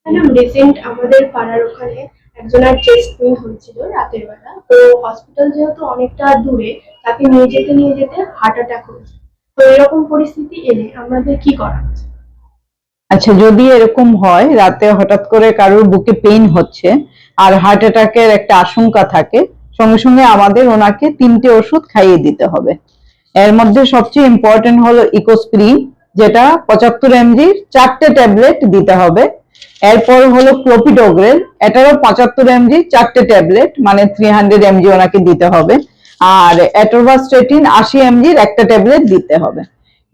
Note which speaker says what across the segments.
Speaker 1: Madam recent আমাদের পাড়ার ওখানে একজনের চেস্ট পেইন হয়েছিল রাতের বেলা, তো হসপিটাল যেহেতু অনেকটা দূরে, তাকে নিয়ে যেতে হার্ট অ্যাটাক হয়েছে। তো এরকম পরিস্থিতি এলে আমাদের কি করা উচিত?
Speaker 2: আচ্ছা, যদি এরকম হয় রাতে হঠাৎ করে কারোর বুকে পেইন হচ্ছে আর হার্ট অ্যাটাকের একটা আশঙ্কা থাকে, সঙ্গে সঙ্গে আমাদের ওনাকে 3টে ওষুধ খাইয়ে দিতে হবে। এর মধ্যে সবচেয়ে ইম্পর্টেন্ট হলো ইকোস্প্রিন, যেটা 75 mg 4টে ট্যাবলেট দিতে হবে। এরপর হলো ক্লোপিডোগ্রেল, এটারও 75 mg 4টে ট্যাবলেট, মানে 300 mg ওনাকে দিতে হবে। আর অ্যাটোভাস্টেটিন 80 mg একটা ট্যাবলেট দিতে হবে।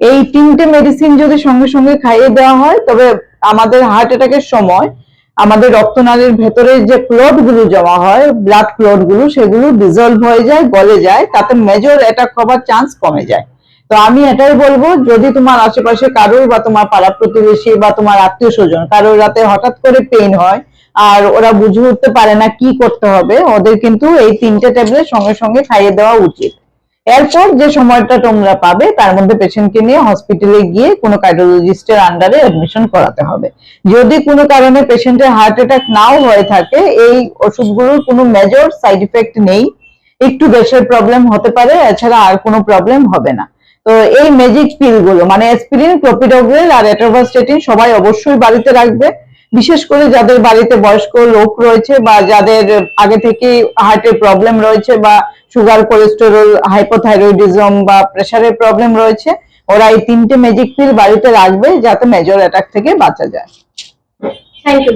Speaker 2: এই 3টে মেডিসিন যদি সঙ্গে সঙ্গে খাইয়ে দেওয়া হয়, তবে আমাদের হার্ট অ্যাটাকের সময় আমাদের রক্তনালীর ভেতরে যে ক্লট গুলো জমা হয়, ব্লাড ক্লট গুলো, সেগুলো ডিজলভ হয়ে যায়, গলে যায়, তাতে মেজর অ্যাটাক হবার চান্স কমে যায়। তো আমি এটাই বলবো, যদি তোমার আশেপাশে কারোর বা তোমার পাড়া প্রতিবেশী বা তোমার আত্মীয় স্বজন কারোর রাতে হঠাৎ করে পেইন হয় আর ওরা বুঝে উঠতে পারে না কি করতে হবে, ওদের কিন্তু এই 3টে ট্যাবলেট সঙ্গে সঙ্গে খাইয়ে দেওয়া উচিত। এরপর যে সময়টা তোমরা পাবে তার মধ্যে পেশেন্টকে নিয়ে হসপিটালে গিয়ে কোনো কার্ডিওলজিস্টের আন্ডারে অ্যাডমিশন করাতে হবে। যদি কোনো কারণে পেশেন্টের হার্ট অ্যাটাক নাও হয়ে থাকে, এই ওষুধগুলোর কোনো মেজর সাইড ইফেক্ট নেই, একটু গ্যাসের প্রবলেম হতে পারে, এছাড়া আর কোনো প্রবলেম হবে না। তো এই ম্যাজিক পিল গুলো মানে অ্যাসপিরিন, ক্লোপিডোগ্রেল আর অ্যাটোভাস্টেটিন সবাই অবশ্যই বাড়িতে রাখবে। বিশেষ করে যাদের বাড়িতে বয়স্ক লোক রয়েছে বা যাদের আগে থেকে হার্টের প্রবলেম রয়েছে বা সুগার, কোলেস্টেরল, হাইপোথাইরয়েডিজম বা প্রেসারের প্রবলেম রয়েছে, ওরা এই 3টে ম্যাজিক পিল বাড়িতে রাখবে যাতে মেজর অ্যাটাক থেকে বাঁচা যায়।
Speaker 1: Thank you.